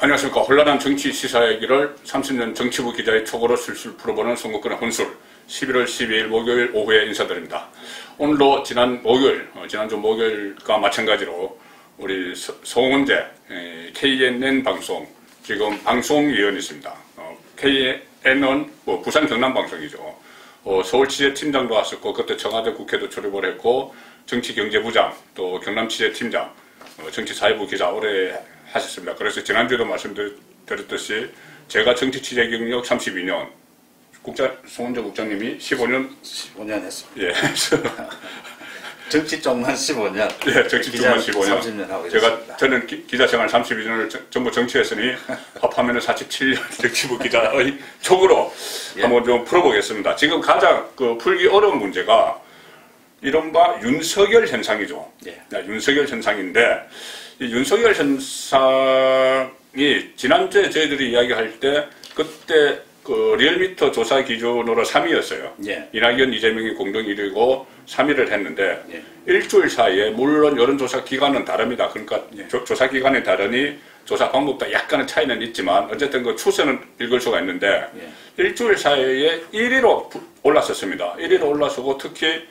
안녕하십니까. 혼란한 정치 시사의 길을 30년 정치부 기자의 촉으로 술술 풀어보는 선거권의 혼술 11월 12일 목요일 오후에 인사드립니다. 오늘도 지난주 목요일과 마찬가지로 우리 송은재 KNN 방송 지금 방송위원이십니다. KNN은 부산 경남방송이죠. 서울 취재팀장도 왔었고 그때 청와대 국회도 출입을 했고 정치경제부장 또 경남취재팀장 정치사회부 기자 오래 하셨습니다. 그래서 지난주에도 말씀드렸듯이 제가 정치 취재 경력 32년, 송은재 국장님이 15년 했습니다. 예. 정치 쪽만 15년. 예, 정치 쪽만 15년. 30년 하고 있습니다. 저는 기자 생활 32년을 전부 정치했으니 합하면 47년 정치부 기자의 촉으로 한번 좀 풀어보겠습니다. 지금 가장 풀기 어려운 문제가 이른바 윤석열 현상이죠. 예. 윤석열 현상인데 이 윤석열 현상이 지난주에 저희들이 이야기할 때 그때 리얼미터 조사 기준으로 3위였어요. 예. 이낙연, 이재명이 공동 1위고 3위를 했는데 예. 일주일 사이에 물론 여론조사 기간은 다릅니다. 그러니까 예. 조사 기간이 다르니 조사 방법도 약간의 차이는 있지만 어쨌든 그 추세는 읽을 수가 있는데 예. 일주일 사이에 1위로 올랐었습니다. 1위로 올라서고 특히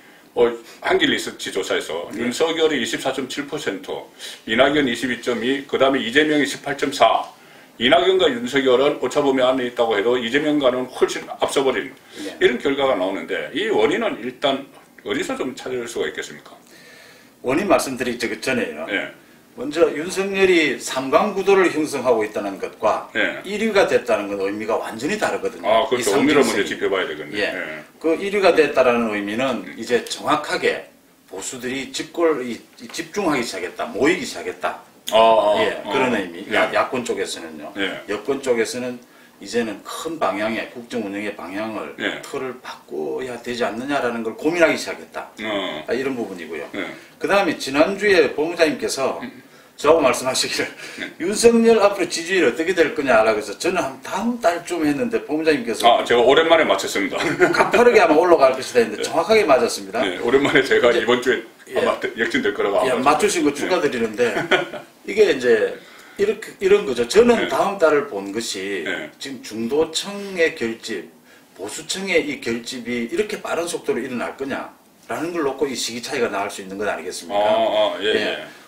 한길리서치 조사에서 윤석열이 24.7%, 이낙연 22.2%, 그 다음에 이재명이 18.4%, 이낙연과 윤석열은 오차범위 안에 있다고 해도 이재명과는 훨씬 앞서버린 이런 결과가 나오는데 이 원인은 일단 어디서 좀 찾을 수가 있겠습니까? 원인 말씀드리기 전에요. 예. 먼저 윤석열이 3강 구도를 형성하고 있다는 것과 예. 1위가 됐다는 건 의미가 완전히 다르거든요. 아, 그렇죠. 의미를 먼저 짚어봐야 되겠네요. 예. 예. 그 1위가 됐다는 의미는 이제 정확하게 보수들이 집중하기 시작했다, 모이기 시작했다. 그런 의미. 예. 야권 쪽에서는요. 예. 여권 쪽에서는 이제는 큰 방향의 국정 운영의 방향을 예. 틀을 바꿔야 되지 않느냐라는 걸 고민하기 시작했다. 이런 부분이고요. 그 다음에 지난주에 본부장님께서 저하고 말씀하시기를 윤석열 앞으로 지지율이 어떻게 될 거냐라고 해서 저는 한 다음 달쯤 했는데 본부장님께서 제가 오랜만에 맞췄습니다. 가파르게 아마 올라갈 것이다 했는데 정확하게 맞았습니다. 네, 오랜만에 제가 이번 주에 아마 역진될 거라고 맞추신 거 축하드리는데 이게 이제 이런 거죠. 저는 다음 달을 본 것이 지금 중도층의 결집, 보수층의 이 결집이 이렇게 빠른 속도로 일어날 거냐라는 걸 놓고 이 시기 차이가 나올 수 있는 것 아니겠습니까?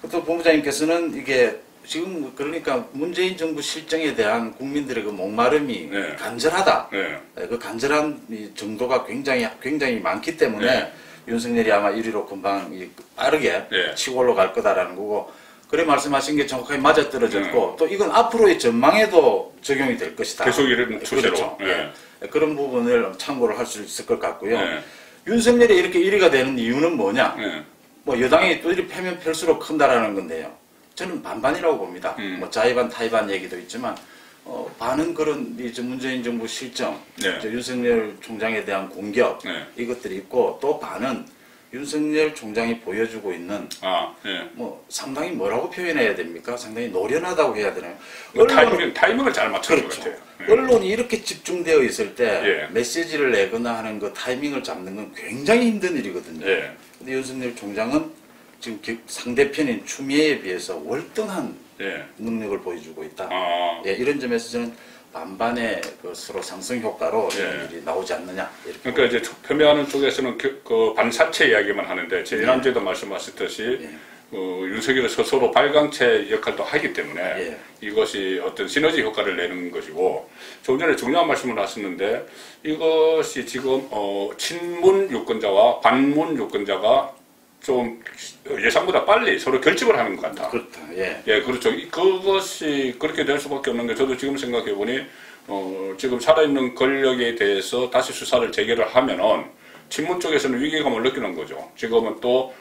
또 본부장님께서는 이게 지금 그러니까 문재인 정부 실정에 대한 국민들의 그 목마름이 간절하다. 그 간절한 이 정도가 굉장히 많기 때문에 윤석열이 아마 1위로 금방 빠르게 치고 올라갈 거다라는 거고. 그래 말씀하신 게 정확하게 맞아떨어졌고 또 이건 앞으로의 전망에도 적용이 될 것이다. 계속 이런 추세로. 그렇죠. 그런 부분을 참고를 할 수 있을 것 같고요. 윤석열이 이렇게 1위가 되는 이유는 뭐냐? 뭐 여당이 또 이렇게 패면 펼수록 큰다라는 건데요. 저는 반반이라고 봅니다. 뭐 자의반 타의반 얘기도 있지만 반은 그런 이제 문재인 정부 실정, 윤석열 총장에 대한 공격 이것들이 있고 또 반은 윤석열 총장이 보여주고 있는 뭐 상당히 뭐라고 표현해야 됩니까? 상당히 노련하다고 해야 되나요? 타이밍을 잘 맞추는 그렇죠. 것 같아요. 언론이 이렇게 집중되어 있을 때 메시지를 내거나 하는 그 타이밍을 잡는 건 굉장히 힘든 일이거든요. 근데 윤석열 총장은 지금 상대편인 추미애에 비해서 월등한 능력을 보여주고 있다. 이런 점에서 저는 반반의 서로 상승 효과로 이런 일이 나오지 않느냐. 이렇게 그러니까 이제 표명하는 쪽에서는 그 반사체 이야기만 하는데 지난주에도 말씀하셨듯이 윤석열은 스스로 발광체 역할도 하기 때문에 이것이 어떤 시너지 효과를 내는 것이고 조금 전에 중요한 말씀을 하셨는데 이것이 지금 친문 유권자와 반문 유권자가 좀 예상보다 빨리 서로 결집을 하는 것 같다. 그렇다. 그렇죠. 그것이 그렇게 될 수밖에 없는 게 저도 지금 생각해 보니 지금 살아있는 권력에 대해서 다시 수사를 재개를 하면은 친문 쪽에서는 위기감을 느끼는 거죠. 지금은 또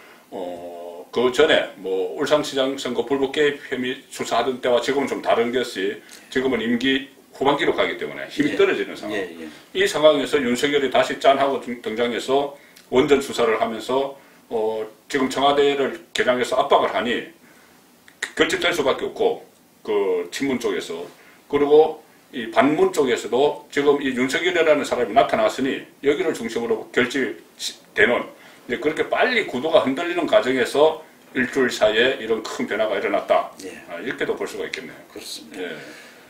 그 전에 뭐 울산시장 선거 불법 개입 혐의 수사하던 때와 지금은 좀 다른 것이 지금은 임기 후반기로 가기 때문에 힘이 떨어지는 상황. 이 상황에서 윤석열이 다시 짠하고 등장해서 원전 수사를 하면서 지금 청와대를 개장해서 압박을 하니 결집될 수밖에 없고 그 친문 쪽에서 그리고 이 반문 쪽에서도 지금 이 윤석열이라는 사람이 나타났으니 여기를 중심으로 결집되는 이제 그렇게 빨리 구도가 흔들리는 과정에서 일주일 사이에 이런 큰 변화가 일어났다. 이렇게도 볼 수가 있겠네요. 그렇습니다.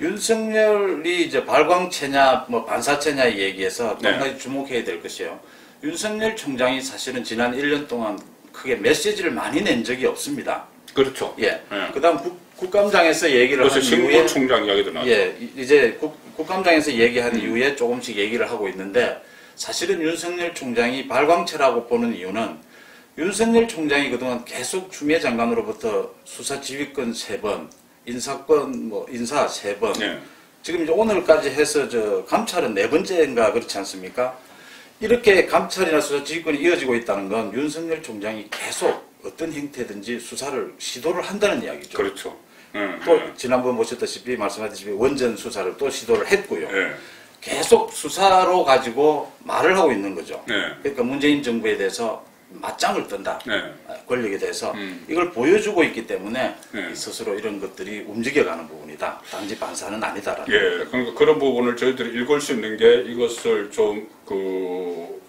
윤석열이 이제 발광체냐, 뭐 반사체냐 얘기해서 또 한 네. 가지 주목해야 될 것이요. 윤석열 총장이 사실은 지난 1년 동안 크게 메시지를 많이 낸 적이 없습니다. 그렇죠. 예. 예. 그다음 국감장에서 얘기를 한 그래서 이후에 신구총장 이야기도 나왔죠. 예, 이제 국감장에서 얘기한 이후에 조금씩 얘기를 하고 있는데 사실은 윤석열 총장이 발광체라고 보는 이유는 윤석열 총장이 그동안 계속 추미애 장관으로부터 수사 지휘권 3번, 인사권 뭐 인사 3번, 예. 지금 이제 오늘까지 해서 저 감찰은 4번째인가 그렇지 않습니까? 이렇게 감찰이나 수사 지휘권이 이어지고 있다는 건 윤석열 총장이 계속 어떤 형태든지 수사를 시도를 한다는 이야기죠. 그렇죠. 또 지난번 보셨다시피 말씀하셨다시피 원전 수사를 또 시도를 했고요. 예. 계속 수사로 가지고 말을 하고 있는 거죠. 네. 그러니까 문재인 정부에 대해서 맞짱을 뜬다. 네. 권력에 대해서 이걸 보여주고 있기 때문에 네. 스스로 이런 것들이 움직여가는 부분이다. 단지 반사는 아니다라는. 예, 그러니까 그런 부분을 저희들이 읽을 수 있는 게 이것을 좀 그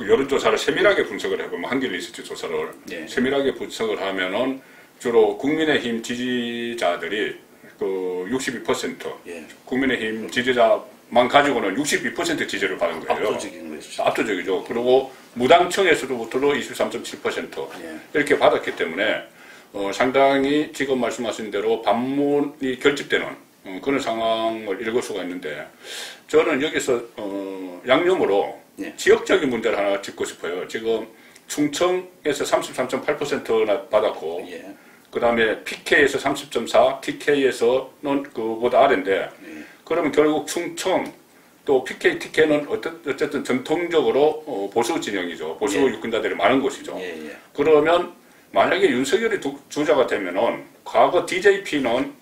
여론조사를 세밀하게 분석을 해보면 한길 리서치 조사를 예. 세밀하게 분석을 하면은 주로 국민의힘 지지자들이 그 62%, 예. 국민의힘 지지자만 가지고는 62% 지지를 받은 거예요. 압도적인 것이죠. 압도적이죠. 그리고 무당청에서부터도 23.7% 예. 이렇게 받았기 때문에 상당히 지금 말씀하신 대로 반문이 결집되는 그런 상황을 읽을 수가 있는데 저는 여기서 양념으로 예. 지역적인 문제를 하나 짚고 싶어요. 지금 충청에서 33.8%나 받았고 예. 그 다음에 PK에서 30.4, TK에서는 그보다 아래인데 그러면 결국 충청 또 PK, TK는 어쨌든 전통적으로 보수 진영이죠. 보수 예. 유권자들이 많은 곳이죠. 예, 예. 그러면 만약에 윤석열이 주자가 되면은 과거 DJP는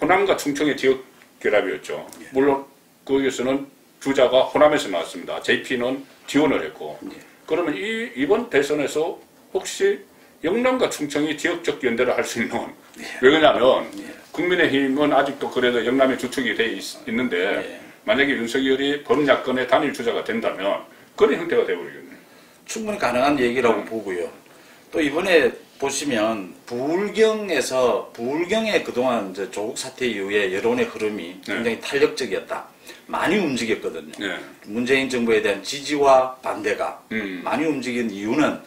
호남과 충청의 지역 결합이었죠. 예. 물론 거기에서는 주자가 호남에서 나왔습니다. JP는 지원을 했고. 예. 그러면 이번 대선에서 혹시 영남과 충청이 지역적 연대를 할 수 있는 왜냐하면 국민의힘은 아직도 그래도 영남에 주축이 돼 있는데 만약에 윤석열이 범야권의 단일 주자가 된다면 그런 형태가 되어버리겠네요. 충분히 가능한 얘기라고 보고요. 또 이번에 보시면 부울경의 그동안 이제 조국 사태 이후에 여론의 흐름이 굉장히 탄력적이었다. 많이 움직였거든요. 네. 문재인 정부에 대한 지지와 반대가 많이 움직인 이유는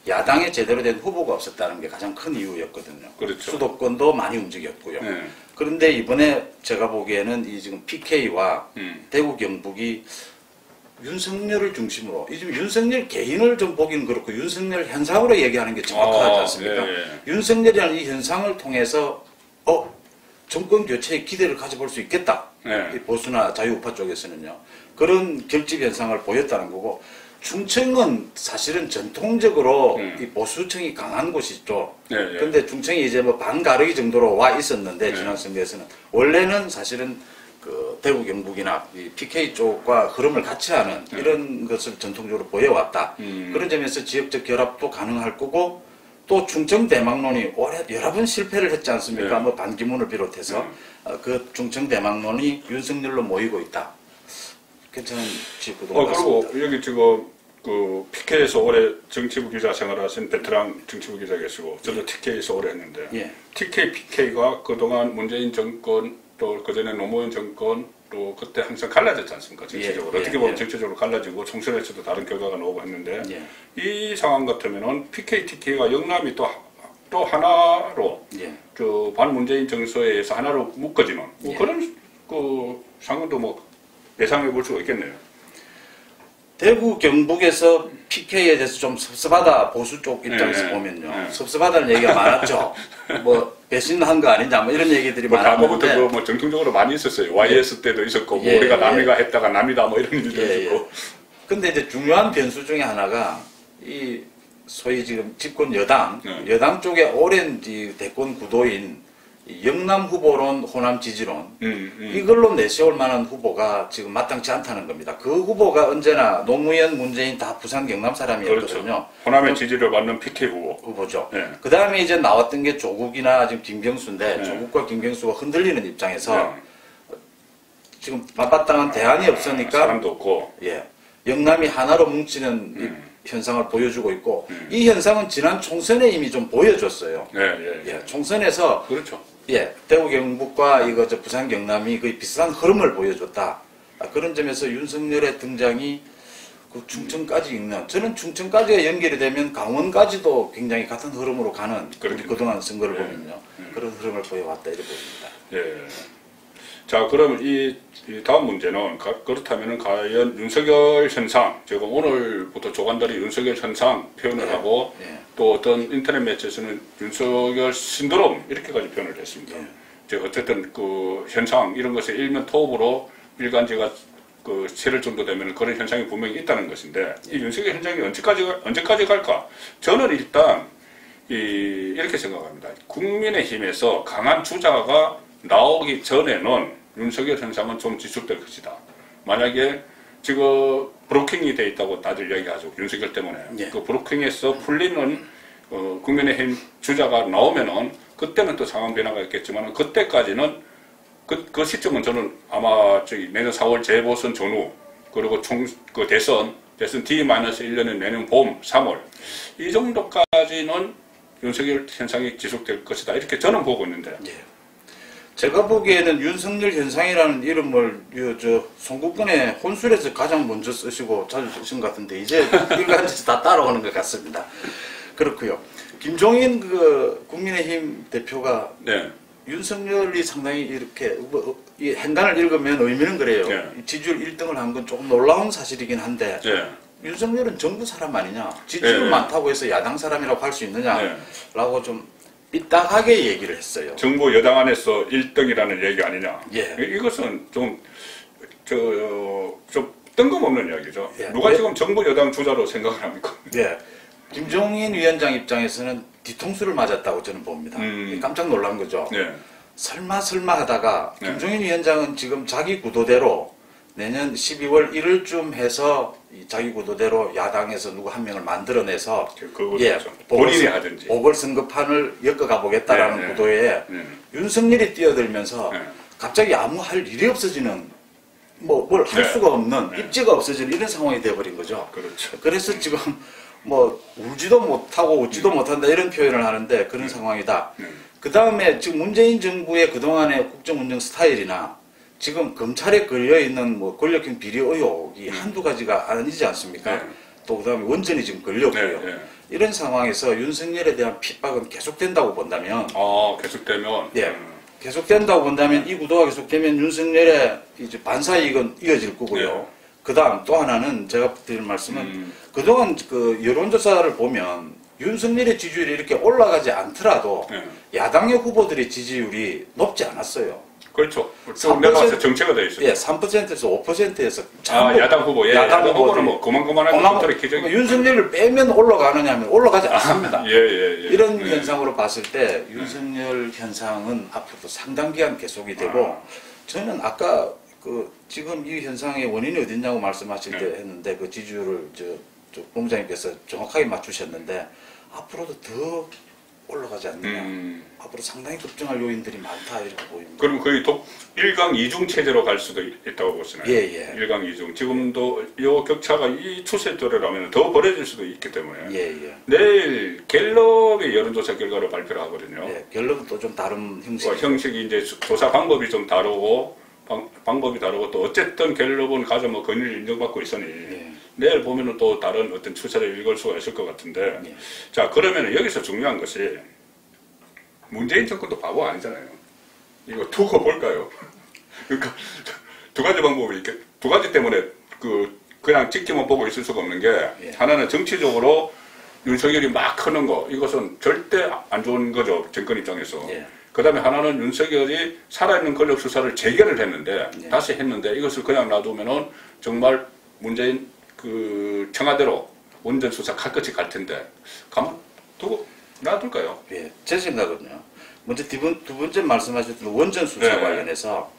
야당에 제대로 된 후보가 없었다는 게 가장 큰 이유였거든요. 그렇죠. 수도권도 많이 움직였고요. 네. 그런데 이번에 제가 보기에는 이 지금 PK와 대구 경북이 윤석열을 중심으로, 이 지금 윤석열 개인을 좀 보기는 그렇고 윤석열 현상으로 얘기하는 게 정확하지 않습니까? 예, 예. 윤석열이라는 이 현상을 통해서 정권 교체에 기대를 가져볼 수 있겠다. 네. 이 보수나 자유우파 쪽에서는요. 그런 결집 현상을 보였다는 거고, 충청은 사실은 전통적으로 이 보수층이 강한 곳이죠. 네, 네. 근데 충청이 이제 뭐 반가르기 정도로 와 있었는데 지난 선거에서는 원래는 사실은 그 대구 경북이나 이 PK 쪽과 흐름을 같이 하는 이런 것을 전통적으로 보여왔다. 그런 점에서 지역적 결합도 가능할 거고, 또 충청 대망론이 올해 여러 번 실패를 했지 않습니까? 네. 뭐 반기문을 비롯해서 그 충청 대망론이 윤석열로 모이고 있다. 괜찮은 지구도 그리고 같습니다. 여기 지금 그 PK에서 올해 정치부 기자 생활하신 베테랑 정치부 기자 계시고 저도 TK에서 오래 했는데 예. TK, PK가 그동안 문재인 정권 또 그전에 노무현 정권 또 그때 항상 갈라졌지 않습니까? 정치적으로. 예, 어떻게 보면 예. 정치적으로 갈라지고 총선에서도 다른 결과가 나오고 했는데 예. 이 상황 같으면은 PK, TK가 영남이 또 하나로 예. 그 반문재인 정서에 의해서 하나로 묶어지는 뭐 예. 그런 그 상황도 뭐 예상해 볼 수가 있겠네요. 대구 경북에서 PK에 대해서 좀 섭섭하다, 보수 쪽 입장에서 네, 보면요. 네. 섭섭하다는 얘기가 많았죠. 뭐 배신한 거 아니냐 뭐 이런 얘기들이 뭐 과거부터 많았는데 뭐 정통적으로 많이 있었어요. YS 때도 있었고 뭐 예, 우리가 예. 남이가 했다가 남이다 뭐 이런 일도 예, 있었고. 근데 이제 중요한 변수 중에 하나가 이 소위 지금 집권 여당, 여당 쪽에 오랜 이 대권 구도인 이 영남 후보론, 호남 지지론 이걸로 내세울 만한 후보가 지금 마땅치 않다는 겁니다. 그 후보가 언제나 노무현, 문재인 다 부산 경남 사람이었거든요. 그렇죠. 호남의 지지를 받는 PK 후보죠. 네. 그 다음에 이제 나왔던 게 조국이나 지금 김경수인데 네. 조국과 김경수가 흔들리는 입장에서 네. 지금 맞바땅한 대안이 없으니까 사람도 없고. 예, 영남이 하나로 뭉치는 이 현상을 보여주고 있고 이 현상은 지난 총선에 이미 좀 보여줬어요. 예, 예, 예. 예, 총선에서 그렇죠. 예, 대구 경북과 이거 저 부산 경남이 거의 비슷한 흐름을 보여줬다. 그런 점에서 윤석열의 등장이 그 충청까지 있는, 저는 충청까지가 연결이 되면 강원까지도 굉장히 같은 흐름으로 가는 우리 그동안 선거를 보면요. 그런 흐름을 보여왔다 이렇게 보입니다. 예. 자, 그럼 이 다음 문제는 그렇다면 과연 윤석열 현상, 제가 오늘부터 조간다리 윤석열 현상 표현을 네. 하고 네. 또 어떤 인터넷 매체에서는 윤석열 신드롬 이렇게까지 표현을 했습니다. 네. 제가 어쨌든 그 현상 이런 것에 일면 토업으로 일간지가 그 세를 정도 되면 그런 현상이 분명히 있다는 것인데 이 윤석열 현상이 언제까지 갈까? 저는 일단 이렇게 생각합니다. 국민의힘에서 강한 주자가 나오기 전에는 윤석열 현상은 좀 지속될 것이다. 만약에 지금 브로킹이 돼 있다고 다들 이야기하죠. 윤석열 때문에. 예. 그 브로킹에서 풀리는 국민의힘 주자가 나오면은 그때는 또 상황 변화가 있겠지만 그때까지는 그 시점은 저는 아마 내년 4월 재보선 전후 그리고 대선 D-1년은 내년 봄 3월 이 정도까지는 윤석열 현상이 지속될 것이다. 이렇게 저는 보고 있는데. 예. 제가 보기에는 윤석열 현상이라는 이름을 송국근의 혼술에서 가장 먼저 쓰시고 자주 쓰신 것 같은데 이제 일간지 다 따라오는 것 같습니다. 그렇고요. 김종인 그 국민의힘 대표가 네. 윤석열이 상당히 이렇게 이 행간을 읽으면 의미는 그래요. 네. 지지율 1등을 한 건 조금 놀라운 사실이긴 한데 네. 윤석열은 정부 사람 아니냐? 지지율 네. 많다고 해서 야당 사람이라고 할 수 있느냐? 네. 라고 좀 삐딱하게 얘기를 했어요. 정부 여당 안에서 1등이라는 얘기 아니냐. 예. 이것은 좀 뜬금없는 이야기죠. 예. 누가 지금 정부 여당 주자로 생각을 합니까? 예. 김종인 위원장 입장에서는 뒤통수를 맞았다고 저는 봅니다. 깜짝 놀란 거죠. 네. 설마 하다가 네. 김종인 위원장은 지금 자기 구도대로 내년 12월 1일쯤 해서 자기 구도대로 야당에서 누구 한 명을 만들어내서 본인이 하든지 보궐선거판을 엮어가 보겠다라는 네, 네. 구도에 네. 윤석열이 뛰어들면서 네. 갑자기 아무 할 일이 없어지는 뭘 할 네. 수가 없는 네. 입지가 없어지는 이런 상황이 돼버린 거죠. 그렇죠. 그래서 지금 울지도 못하고 웃지도 못한다 이런 표현을 하는데 그런 상황이다. 그 다음에 지금 문재인 정부의 그동안의 국정운영 스타일이나 지금 검찰에 걸려있는 권력형 비리 의혹이 한두 가지가 아니지 않습니까? 네. 또 그 다음에 원전이 지금 걸렸고요. 네, 네. 이런 상황에서 윤석열에 대한 핍박은 계속된다고 본다면 계속되면 계속된다고 본다면 이 구도가 계속되면 윤석열의 이제 반사이익은 이어질 거고요. 네. 그 다음 또 하나는 제가 드릴 말씀은 그동안 그 여론조사를 보면 윤석열의 지지율이 이렇게 올라가지 않더라도 네. 야당의 후보들의 지지율이 높지 않았어요. 그렇죠. 내가 봐서 정체가 되어 있어요. 예, 3%에서 5%에서 야당 후보. 야당 후보는 고만고만한 것들의 기적이 윤석열을 빼면 올라가느냐 하면 올라가지 않습니다. 예. 이런 현상으로 봤을 때 윤석열 현상은 앞으로도 상당 기간 계속이 되고 저는 아까 지금 이 현상의 원인이 어딨냐고 말씀하실 때 했는데 그 지지율을 저 본부장님께서 정확하게 맞추셨는데 앞으로도 더 올라가지 않느냐. 앞으로 상당히 급증할 요인들이 많다 이렇게 보입니다. 그럼 거의 1강 2중 체제로 갈 수도 있다고 보시나요? 예. 1강 2중. 지금도 이 격차가 이 추세대로라면 더 벌어질 수도 있기 때문에 예. 내일 갤럽의 여론조사 결과를 발표를 하거든요. 예, 갤럽은 또 좀 다른 형식. 형식이 이제 조사 방법이 좀 다르고 방법이 다르고 또 어쨌든 갤럽은 가장 권위를 인정받고 있으니 내일 보면은 또 다른 어떤 추세를 읽을 수가 있을 것 같은데 자 그러면 여기서 중요한 것이 문재인 정권도 바보 아니잖아요. 이거 두고 볼까요? 그러니까 두 가지 방법이 이렇게 두 가지 때문에 그냥 찍기만 보고 있을 수가 없는 게 하나는 정치적으로 윤석열이 막 크는 거 이것은 절대 안 좋은 거죠 정권 입장에서. 그 다음에 하나는 윤석열이 살아있는 권력 수사를 재개를 했는데 다시 했는데 이것을 그냥 놔두면은 정말 문재인 청와대로 원전 수사 칼끝이 갈 텐데 가만 두고 놔둘까요? 예, 제 생각은요. 먼저 두 번째 말씀하셨던 원전 수사 관련해서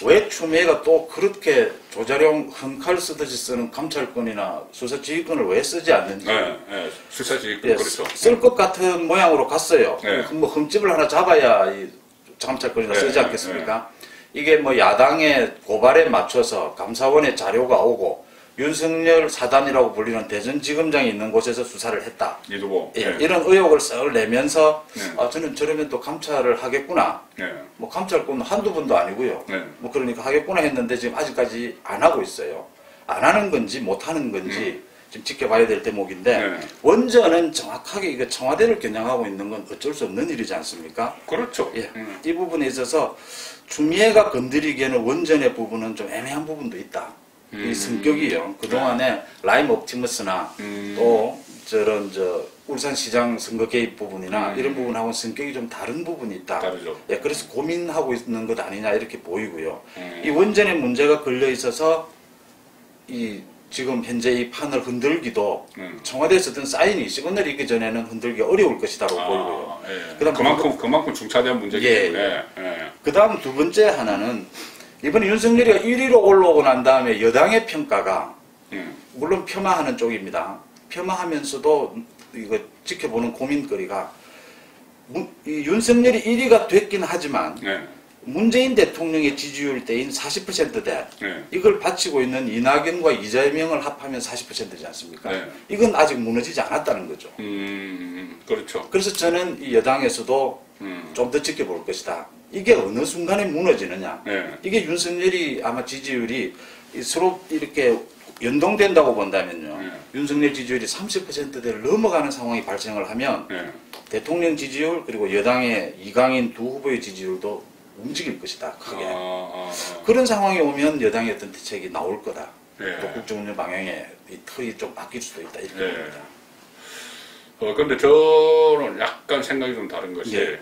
왜 추미애가 또 그렇게 조자룡 흠칼 쓰듯이 쓰는 감찰권이나 수사지휘권을 왜 쓰지 않는지. 수사지휘권 그렇죠. 쓸 것 같은 모양으로 갔어요. 흠집을 하나 잡아야 이 감찰권이나 쓰지 않겠습니까? 이게 야당의 고발에 맞춰서 감사원에 자료가 오고 윤석열 사단이라고 불리는 대전지검장이 있는 곳에서 수사를 했다. 이두보. 예, 네. 이런 의혹을 썩 내면서 네. 저는 저러면 또 감찰을 하겠구나. 네. 뭐 감찰꾼 한두 분도 아니고요. 네. 뭐 그러니까 하겠구나 했는데 지금 아직까지 안 하고 있어요. 안 하는 건지 못 하는 건지 지금 지켜봐야 될 대목인데 네. 원전은 정확하게 이거 청와대를 겨냥하고 있는 건 어쩔 수 없는 일이지 않습니까? 그렇죠. 예, 이 부분에 있어서 추미애가 건드리기에는 원전의 부분은 좀 애매한 부분도 있다. 이 성격이요. 그동안에 라임 옵티머스나 또 저런 울산시장 선거 개입 부분이나 이런 부분하고는 성격이 좀 다른 부분이 있다. 다르죠. 예, 그래서 고민하고 있는 것 아니냐 이렇게 보이고요. 이 원전의 문제가 걸려 있어서 이 지금 현재 이 판을 흔들기도 청와대에서 든 사인이 시그널이 있기 전에는 흔들기 어려울 것이다라고 보이고요. 예. 그다음 그만큼 중차대한 문제이기 예, 때문에. 예. 그 다음 두 번째 하나는 이번에 윤석열이가 1위로 올라오고 난 다음에 여당의 평가가 물론 폄하하는 쪽입니다. 폄하하면서도 이거 지켜보는 고민거리가 이 윤석열이 1위가 됐긴 하지만 네. 문재인 대통령의 지지율 때인 40%대 네. 이걸 바치고 있는 이낙연과 이재명을 합하면 40%지 않습니까? 네. 이건 아직 무너지지 않았다는 거죠. 그렇죠. 그래서 저는 이 여당에서도 좀 더 지켜볼 것이다. 이게 어느 순간에 무너지느냐. 네. 이게 윤석열이 아마 지지율이 서로 이렇게 연동된다고 본다면요. 네. 윤석열 지지율이 30%대를 넘어가는 상황이 발생을 하면 네. 대통령 대통령 지지율 그리고 여당의 이강인 두 후보의 지지율도 움직일 것이다. 크게. 그런 상황이 오면 여당의 어떤 대책이 나올 거다. 네. 또 국정운영 방향의 이 틀이 좀 바뀔 수도 있다. 이렇게 네. 봅니다. 근데 저는 약간 생각이 좀 다른 것이, 예.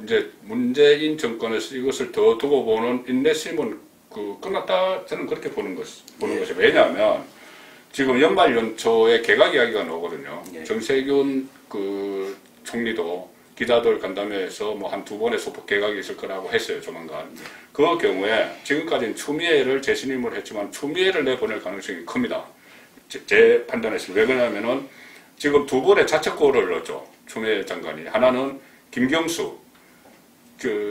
이제 문재인 정권에서 이것을 더 두고 보는 인내심은 끝났다, 저는 그렇게 보는 것이. 왜냐하면, 지금 연말 연초에 개각 이야기가 나오거든요. 예. 정세균 총리도 기자들 간담회에서 뭐 한 두 번의 소폭 개각이 있을 거라고 했어요, 조만간. 그 경우에 지금까지는 추미애를 재신임을 했지만 추미애를 내보낼 가능성이 큽니다. 제 판단에서. 왜 그러냐면은 지금 두 번의 자책골을 넣었죠. 추미애 장관이. 하나는 김경수,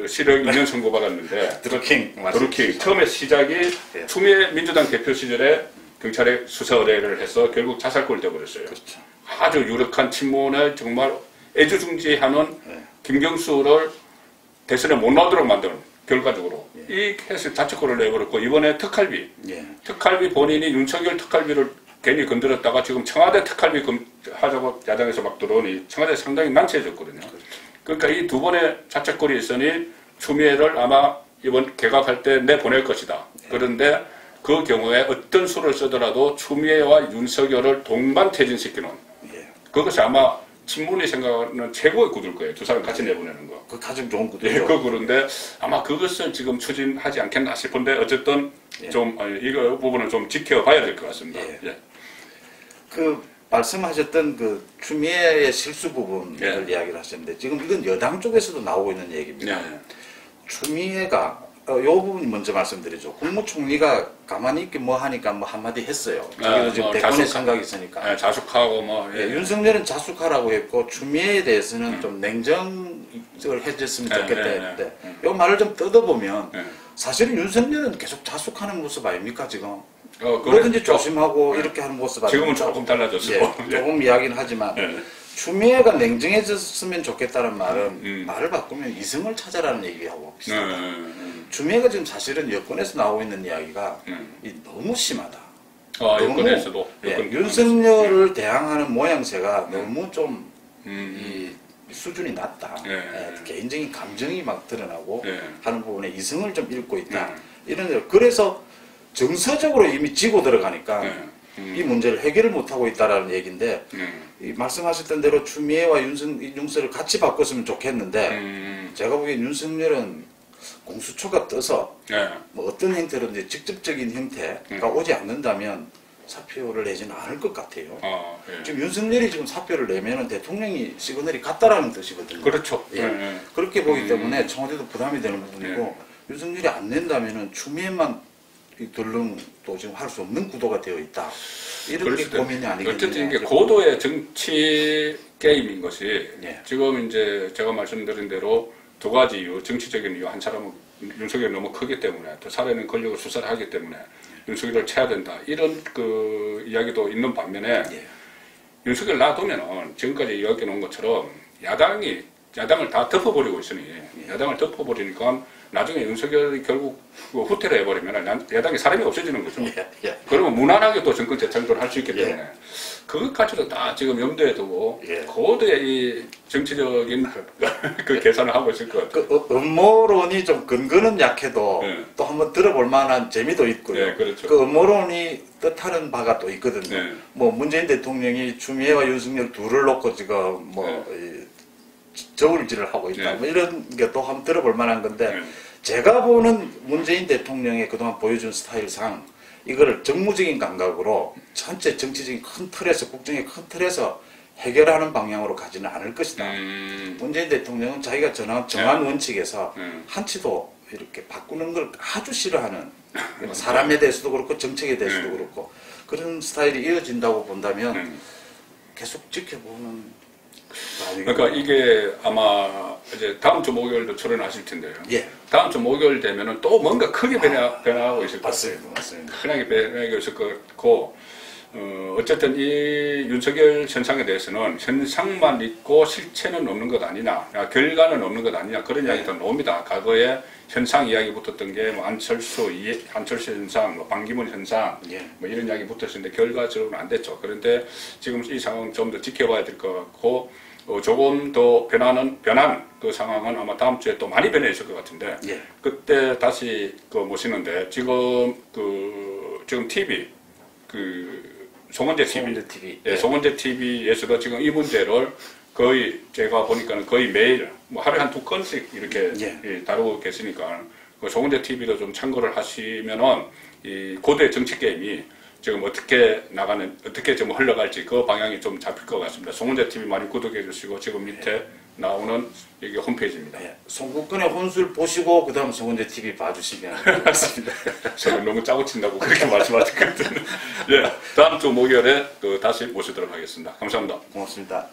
실형 2년 선고받았는데. 드루킹. 드루킹. 처음에 시작이 예. 추미애 민주당 대표 시절에 경찰에 수사 의뢰를 해서 결국 자살골이 되어버렸어요. 그렇죠. 아주 유력한 친문을 정말 애주중지하는 예. 김경수를 대선에 못 나오도록 만드는 결과적으로. 이 해서 자책골을 내버렸고, 이번에 특활비. 예. 특활비 본인이 윤석열 특활비를 괜히 건드렸다가 지금 청와대 특활비 하자고 야당에서 막 들어오니 청와대 상당히 난처해졌거든요. 그러니까 이 두 번의 자책골이 있으니 추미애를 아마 이번 개각할 때 내보낼 것이다. 그런데 그 경우에 어떤 수를 쓰더라도 추미애와 윤석열을 동반 퇴진시키는 그것이 아마 친문이 생각하는 최고의 구도일 거예요. 두 사람 같이 내보내는 거. 그 가장 좋은 구도죠. 예, 그런데 아마 그것을 지금 추진하지 않겠나 싶은데 어쨌든 좀 이거 부분은 좀 지켜봐야 될 것 같습니다. 예. 그 말씀하셨던 그 추미애의 실수 부분을 이야기를 하셨는데 지금 이건 여당 쪽에서도 나오고 있는 얘기입니다. 추미애가 요 부분 먼저 말씀드리죠. 국무총리가 가만히 있게 뭐 하니까 뭐 한마디 했어요. 자기도 지금 대권의 생각이 있으니까. 자숙하고 뭐. 윤석열은 자숙하라고 했고 추미애에 대해서는 좀 냉정을 해줬으면 좋겠다 했는데 요 말을 좀 뜯어보면 사실은 윤석열은 계속 자숙하는 모습 아닙니까 지금? 뭐든지 조심하고 이렇게 하는 모습 아닙니까? 지금은 조금 달라졌어요. 조금 이야기는 하지만 추미애가 냉정해졌으면 좋겠다는 말은 말을 바꾸면 이성을 찾아라는 얘기하고 비슷하다. 추미애가 지금 사실은 여권에서 나오고 있는 이야기가 너무 심하다. 여권에서도. 윤석열을 대항하는 모양새가 너무 좀 이 수준이 낮다. 개인적인 감정이 막 드러나고 하는 부분에 이성을 좀 잃고 있다. 이런 데로 그래서 정서적으로 이미 지고 들어가니까 이 문제를 해결을 못하고 있다라는 얘기인데 이 말씀하셨던 대로 추미애와 윤석열을 같이 바꿨으면 좋겠는데 제가 보기엔 윤석열은 공수처가 떠서 뭐 어떤 형태로든지 직접적인 형태가 오지 않는다면 사표를 내지는 않을 것 같아요. 지금 윤석열이 지금 사표를 내면은 대통령이 시그널이 같다라는 뜻이거든요. 그렇죠. 그렇게 보기 때문에 청와대도 부담이 되는 부분이고 윤석열이 안 낸다면은 추미애만 덜렁 또 지금 할 수 없는 구도가 되어 있다. 이렇게 고민이 아니겠느냐. 어쨌든 이게 고도의 정치 게임인 것이 지금 이제 제가 말씀드린 대로 두 가지 이유, 정치적인 이유, 한 사람은 윤석열이 너무 크기 때문에 또 사례는 권력을 수사를 하기 때문에 윤석열을 쳐야 된다. 이런 그 이야기도 있는 반면에 예. 윤석열 놔두면은 지금까지 이야기해 놓은 것처럼 야당을 다 덮어버리고 있으니 야당을 덮어버리니까 나중에 윤석열이 결국 후퇴를 해버리면 야당에 사람이 없어지는 거죠. 그러면 무난하게 또 정권 재창조를 할 수 있기 때문에 그것까지도 다 지금 염두에 두고 고도의 이 정치적인 그 계산을 하고 있을 것 같아요. 그 음모론이 좀 근거는 약해도 또 한번 들어볼 만한 재미도 있고요. 그렇죠. 그 음모론이 뜻하는 바가 또 있거든요. 뭐 문재인 대통령이 추미애와 윤석열 둘을 놓고 지금 뭐 저울질을 하고 있다. 뭐 이런 게 또 한번 들어볼 만한 건데 제가 보는 문재인 대통령의 그동안 보여준 스타일상 이거를 정무적인 감각으로 전체 정치적인 큰 틀에서 국정의 큰 틀에서 해결하는 방향으로 가지는 않을 것이다. 문재인 대통령은 자기가 정한 원칙에서 한치도 이렇게 바꾸는 걸 아주 싫어하는 사람에 대해서도 그렇고 정책에 대해서도 그렇고 그런 스타일이 이어진다고 본다면 계속 지켜보는 그러니까 이게 아마 이제 다음 주 목요일도 출연하실 텐데요. 다음 주 목요일 되면은 또 뭔가 크게 변화하고 있을 것 같아요. 맞습니다. 크게 변화하고 있을 것 같고, 어쨌든 이 윤석열 현상에 대해서는 현상만 있고 실체는 없는 것 아니냐, 결과는 없는 것 아니냐 그런 이야기도 나옵니다. 과거에 현상 이야기 붙었던 게 뭐 안철수 현상, 뭐 반기문 현상, 뭐 이런 이야기 붙었는데 결과적으로는 안 됐죠. 그런데 지금 이 상황 좀 더 지켜봐야 될 것 같고, 조금 더 변한 그 상황은 아마 다음 주에 또 많이 변해 있을 것 같은데, 그때 다시 그 모시는데 지금 TV 송원재 TV, 송원재 TV에서도 지금 이 문제를 거의 제가 보니까는 거의 매일 뭐 하루에 한 2건씩 이렇게 다루고 계시니까 그 송원재 TV도 좀 참고를 하시면은 이 고도의 정치 게임이 지금 어떻게 좀 흘러갈지 그 방향이 좀 잡힐 것 같습니다. 송원재 TV 많이 구독해 주시고 지금 밑에 나오는 여기 홈페이지입니다. 송국근의 혼술 보시고 그다음 송원재 TV 봐주시면 좋겠습니다. 저는 너무 짜고 친다고 그렇게 말씀하셨거든요. 다음 주 목요일에 다시 모시도록 하겠습니다. 감사합니다. 고맙습니다.